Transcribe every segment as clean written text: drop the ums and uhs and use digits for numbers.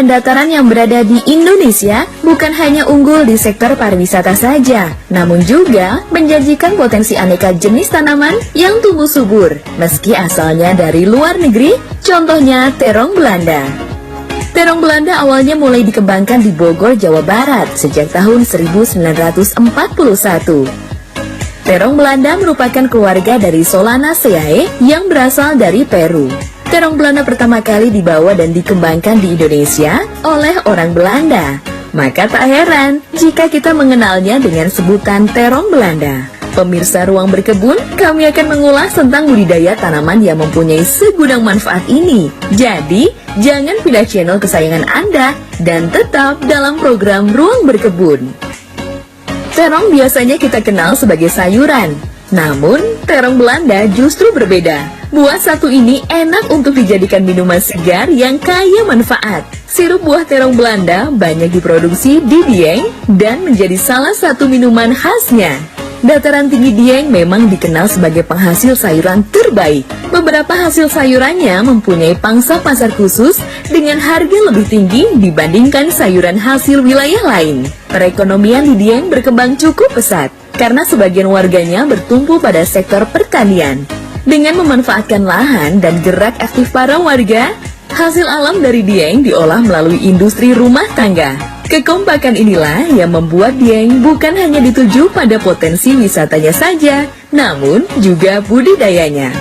dan dataran yang berada di Indonesia bukan hanya unggul di sektor pariwisata saja, namun juga menjanjikan potensi aneka jenis tanaman yang tumbuh subur, meski asalnya dari luar negeri, contohnya terong Belanda. Terong Belanda awalnya mulai dikembangkan di Bogor, Jawa Barat sejak tahun 1941. Terong Belanda merupakan keluarga dari Solanaceae yang berasal dari Peru. Terong Belanda pertama kali dibawa dan dikembangkan di Indonesia oleh orang Belanda. Maka tak heran jika kita mengenalnya dengan sebutan terong Belanda. Pemirsa Ruang Berkebun, kami akan mengulas tentang budidaya tanaman yang mempunyai segudang manfaat ini. Jadi, jangan pindah channel kesayangan Anda dan tetap dalam program Ruang Berkebun. Terong biasanya kita kenal sebagai sayuran. Namun, terong Belanda justru berbeda. Buah satu ini enak untuk dijadikan minuman segar yang kaya manfaat. Sirup buah terong Belanda banyak diproduksi di Dieng dan menjadi salah satu minuman khasnya. Dataran tinggi Dieng memang dikenal sebagai penghasil sayuran terbaik. Beberapa hasil sayurannya mempunyai pangsa pasar khusus dengan harga lebih tinggi dibandingkan sayuran hasil wilayah lain. Perekonomian di Dieng berkembang cukup pesat karena sebagian warganya bertumpu pada sektor pertanian. Dengan memanfaatkan lahan dan gerak aktif para warga, hasil alam dari Dieng diolah melalui industri rumah tangga. Kekompakan inilah yang membuat Dieng bukan hanya dituju pada potensi wisatanya saja, namun juga budidayanya.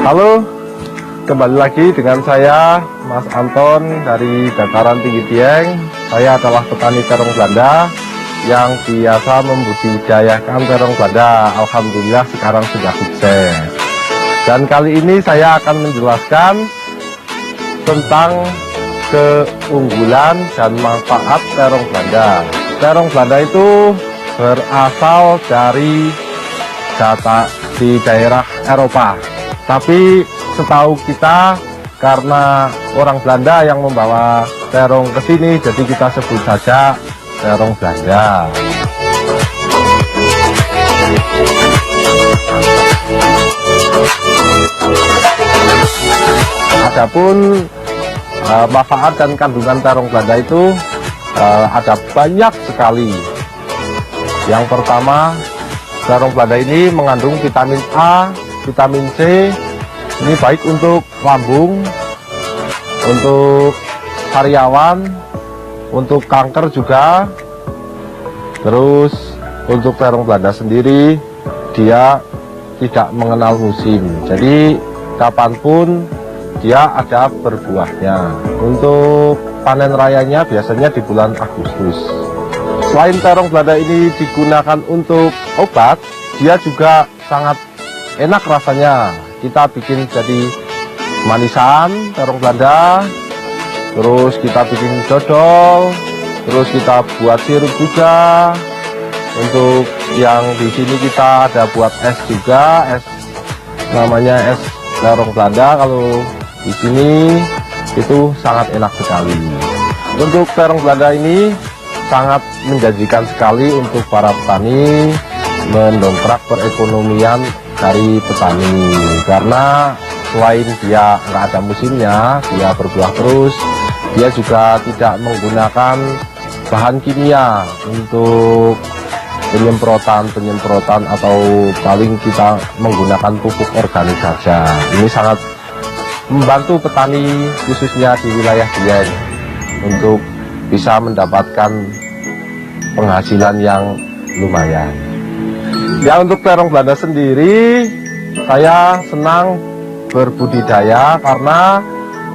Halo, kembali lagi dengan saya Mas Anton dari Dataran Tinggi Dieng. Saya adalah petani terong Belanda yang biasa membudidayakan terong Belanda. Alhamdulillah sekarang sudah sukses. Dan kali ini saya akan menjelaskan tentang keunggulan dan manfaat terong Belanda. Terong Belanda itu berasal dari daerah Eropa. Tapi setahu kita, karena orang Belanda yang membawa terong ke sini, jadi kita sebut saja terong Belanda. Adapun manfaat dan kandungan terong Belanda itu ada banyak sekali. Yang pertama, terong Belanda ini mengandung vitamin A, vitamin C. Ini baik untuk lambung, untuk sariawan, untuk kanker juga. Terus untuk terong Belanda sendiri, dia tidak mengenal musim, jadi kapanpun dia ada berbuahnya. Untuk panen rayanya biasanya di bulan Agustus. Selain terong Belanda ini digunakan untuk obat, dia juga sangat enak rasanya. Kita bikin jadi manisan terong Belanda, terus kita bikin dodol, terus kita buat sirup juga. Untuk yang di sini kita ada buat es juga, es namanya es terong Belanda. Kalau di sini itu sangat enak sekali. Untuk terong Belanda ini sangat menjanjikan sekali untuk para petani, mendongkrak perekonomian dari petani, karena selain dia nggak ada musimnya, dia berbuah terus, dia juga tidak menggunakan bahan kimia untuk penyemprotan atau paling kita menggunakan pupuk organik saja. Ini sangat membantu petani khususnya di wilayah Dieng untuk bisa mendapatkan penghasilan yang lumayan. Ya, untuk terong Belanda sendiri saya senang berbudidaya karena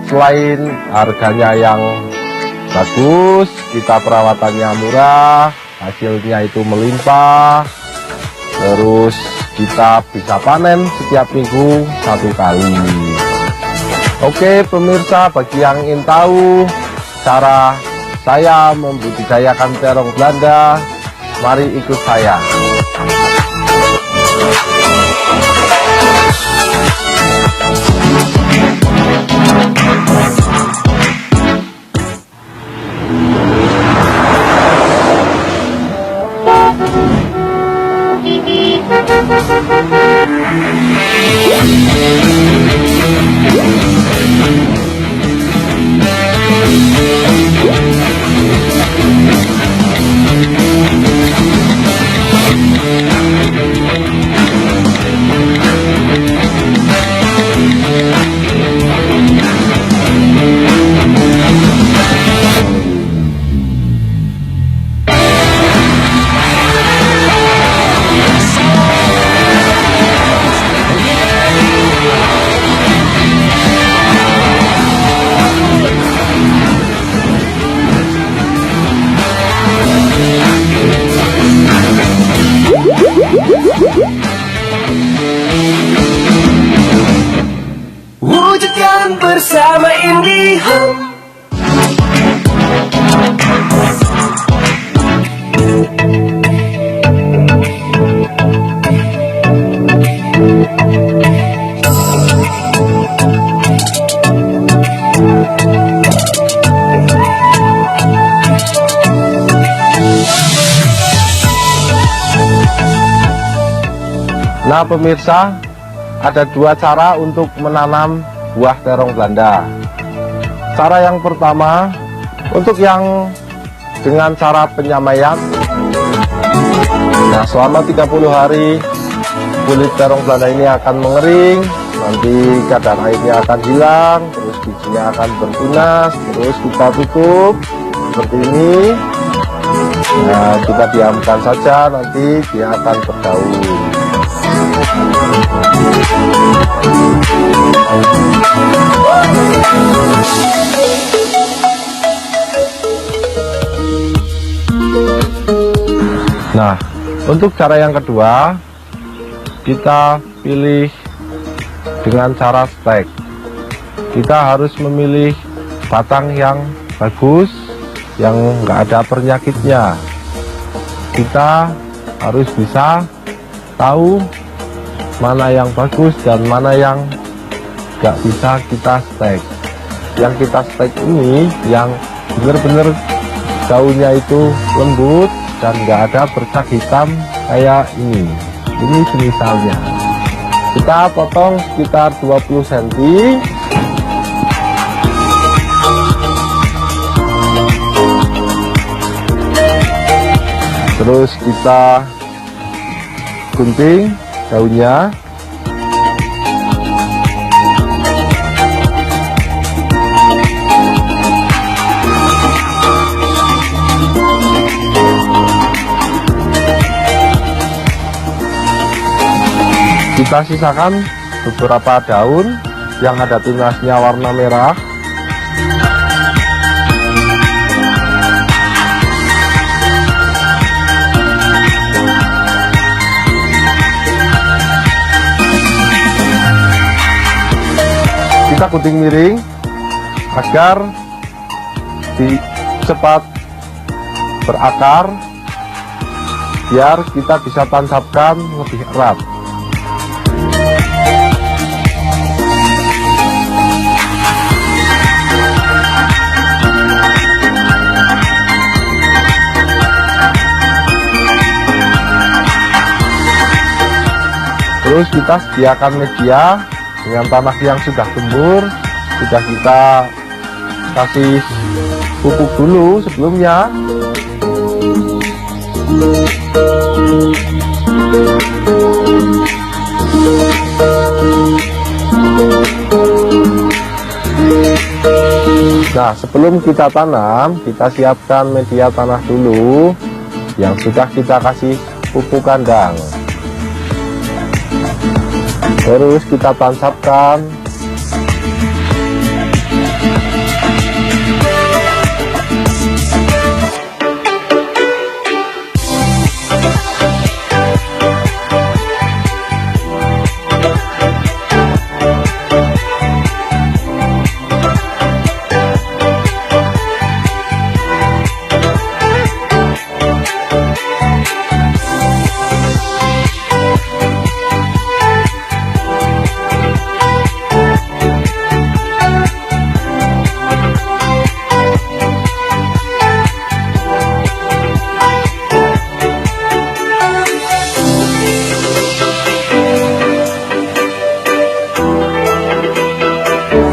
selain harganya yang bagus, kita perawatannya murah, hasilnya itu melimpah, terus kita bisa panen setiap minggu 1 kali. Oke pemirsa, bagi yang ingin tahu cara saya membudidayakan terong Belanda, mari ikut saya. Nah pemirsa, ada dua cara untuk menanam buah terong Belanda. Cara yang pertama, untuk yang dengan cara penyamaian. Nah selama 30 hari kulit terong Belanda ini akan mengering, nanti kadar airnya akan hilang, terus bijinya akan bertunas, terus kita tutup seperti ini. Nah kita diamkan saja, nanti dia akan berdaun. Nah untuk cara yang kedua, kita pilih dengan cara stek. Kita harus memilih batang yang bagus, yang enggak ada penyakitnya. Kita harus bisa tahu mana yang bagus dan mana yang enggak bisa kita stek. Yang kita stek ini yang benar-benar daunnya itu lembut dan enggak ada bercak hitam kayak ini. Ini semisalnya kita potong sekitar 20 cm. Terus kita gunting daunnya. Kita sisakan beberapa daun yang ada tunasnya warna merah. Kita gunting miring agar cepat berakar, biar kita bisa tancapkan lebih erat. Terus kita sediakan media dengan tanah yang sudah gembur, sudah kita kasih pupuk dulu sebelumnya. Nah sebelum kita tanam, kita siapkan media tanah dulu yang sudah kita kasih pupuk kandang. Terus kita tancapkan.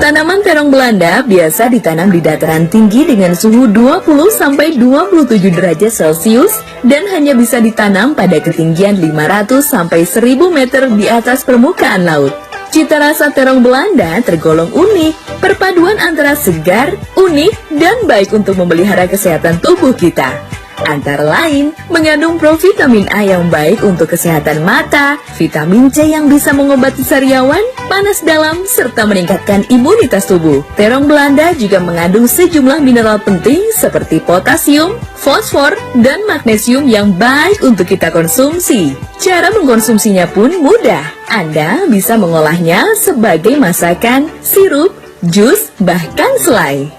Tanaman terong Belanda biasa ditanam di dataran tinggi dengan suhu 20-27 derajat Celcius dan hanya bisa ditanam pada ketinggian 500-1000 meter di atas permukaan laut. Cita rasa terong Belanda tergolong unik, perpaduan antara segar, unik, dan baik untuk memelihara kesehatan tubuh kita. Antara lain, mengandung provitamin A yang baik untuk kesehatan mata, vitamin C yang bisa mengobati sariawan, panas dalam, serta meningkatkan imunitas tubuh. Terong Belanda juga mengandung sejumlah mineral penting seperti potasium, fosfor, dan magnesium yang baik untuk kita konsumsi. Cara mengkonsumsinya pun mudah. Anda bisa mengolahnya sebagai masakan, sirup, jus, bahkan selai.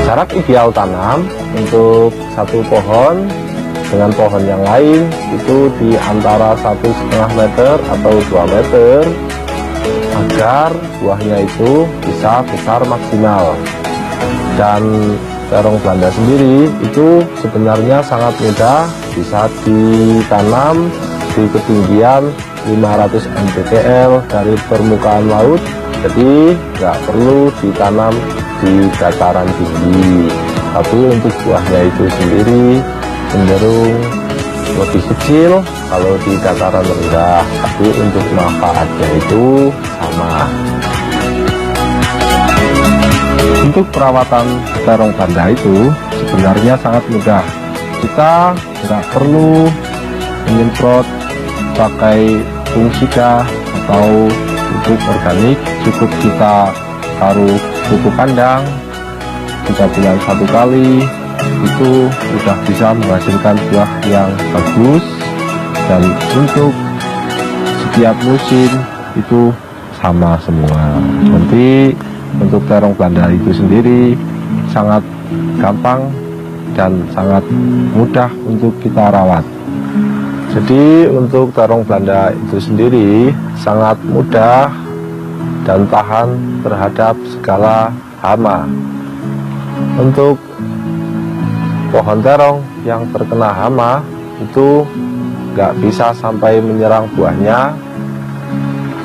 Jarak ideal tanam untuk satu pohon dengan pohon yang lain itu di antara 1,5 meter atau 2 meter agar buahnya itu bisa besar maksimal. Dan terong Belanda sendiri itu sebenarnya sangat mudah, bisa ditanam di ketinggian 500 mdpl dari permukaan laut, jadi nggak perlu ditanam di dataran tinggi. Tapi untuk buahnya itu sendiri cenderung lebih kecil kalau di dataran rendah, tapi untuk manfaatnya itu sama. Untuk perawatan terong Belanda itu sebenarnya sangat mudah. Kita nggak perlu menyemprot pakai fungika atau pupuk organik, cukup kita taruh pupuk kandang 3 bulan 1 kali, itu sudah bisa menghasilkan buah yang bagus. Dan untuk setiap musim itu sama semua. Nanti untuk terong Belanda itu sendiri sangat gampang dan sangat mudah untuk kita rawat. Jadi untuk terong Belanda itu sendiri sangat mudah dan tahan terhadap segala hama. Untuk pohon terong yang terkena hama itu nggak bisa sampai menyerang buahnya,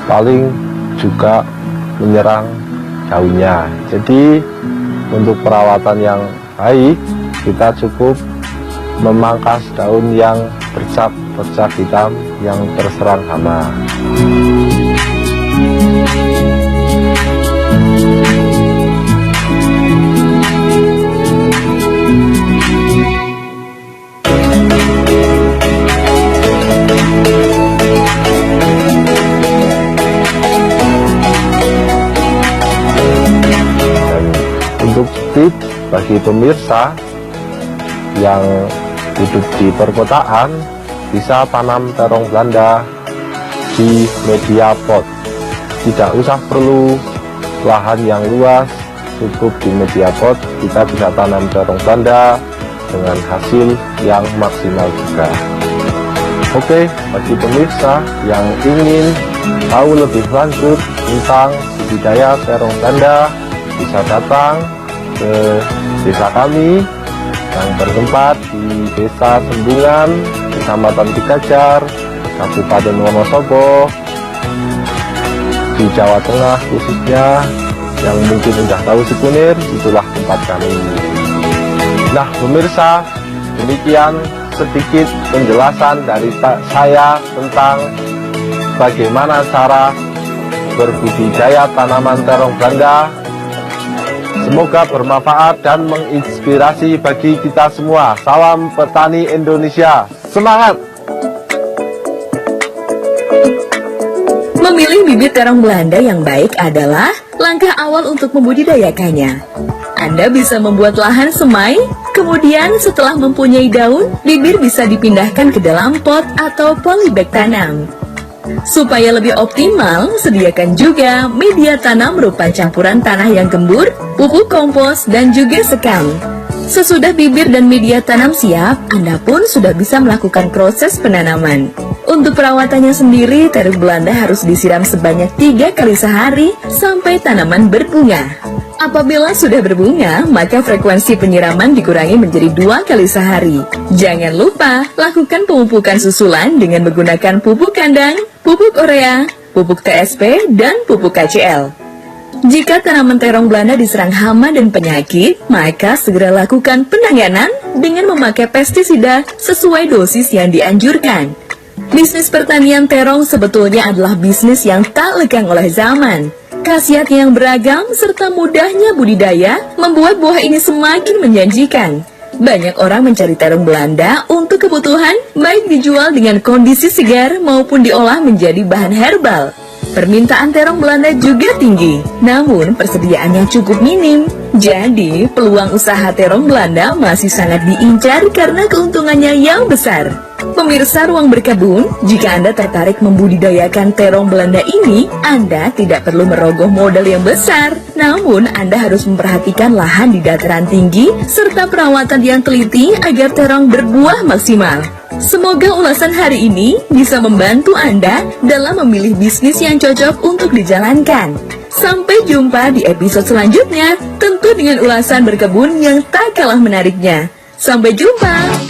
paling juga menyerang daunnya. Jadi untuk perawatan yang baik, kita cukup memangkas daun yang bercak hitam yang terserang hama. Tips bagi pemirsa yang hidup di perkotaan, bisa tanam terong Belanda di media pot. Tidak usah perlu lahan yang luas, cukup di media pot kita bisa tanam terong Belanda dengan hasil yang maksimal juga. Oke, bagi pemirsa yang ingin tahu lebih lanjut tentang budidaya terong Belanda, bisa datang ke desa kami yang bertempat di Desa Sembungan, Kecamatan Tigajar, Kabupaten Wonosobo, di Jawa Tengah khususnya. Yang mungkin sudah tahu si Kunir, itulah tempat kami. Nah pemirsa, demikian sedikit penjelasan dari saya tentang bagaimana cara berbudidaya tanaman terong Belanda. Semoga bermanfaat dan menginspirasi bagi kita semua. Salam petani Indonesia, semangat! Memilih bibit terong Belanda yang baik adalah langkah awal untuk membudidayakannya. Anda bisa membuat lahan semai, kemudian setelah mempunyai daun, bibit bisa dipindahkan ke dalam pot atau polybag tanam. Supaya lebih optimal, sediakan juga media tanam berupa campuran tanah yang gembur, pupuk kompos, dan juga sekam. Sesudah bibir dan media tanam siap, Anda pun sudah bisa melakukan proses penanaman. Untuk perawatannya sendiri, terong Belanda harus disiram sebanyak 3 kali sehari sampai tanaman berbunga. Apabila sudah berbunga, maka frekuensi penyiraman dikurangi menjadi 2 kali sehari. Jangan lupa, lakukan pemupukan susulan dengan menggunakan pupuk kandang, pupuk urea, pupuk TSP, dan pupuk KCL. Jika tanaman terong Belanda diserang hama dan penyakit, maka segera lakukan penanganan dengan memakai pestisida sesuai dosis yang dianjurkan. Bisnis pertanian terong sebetulnya adalah bisnis yang tak lekang oleh zaman. Khasiat yang beragam serta mudahnya budidaya membuat buah ini semakin menjanjikan. Banyak orang mencari terong Belanda untuk kebutuhan, baik dijual dengan kondisi segar maupun diolah menjadi bahan herbal. Permintaan terong Belanda juga tinggi, namun persediaannya cukup minim. Jadi, peluang usaha terong Belanda masih sangat diincar karena keuntungannya yang besar. Pemirsa Ruang Berkebun, jika Anda tertarik membudidayakan terong Belanda ini, Anda tidak perlu merogoh modal yang besar. Namun, Anda harus memperhatikan lahan di dataran tinggi, serta perawatan yang teliti agar terong berbuah maksimal. Semoga ulasan hari ini bisa membantu Anda dalam memilih bisnis yang cocok untuk dijalankan. Sampai jumpa di episode selanjutnya, tentu dengan ulasan berkebun yang tak kalah menariknya. Sampai jumpa!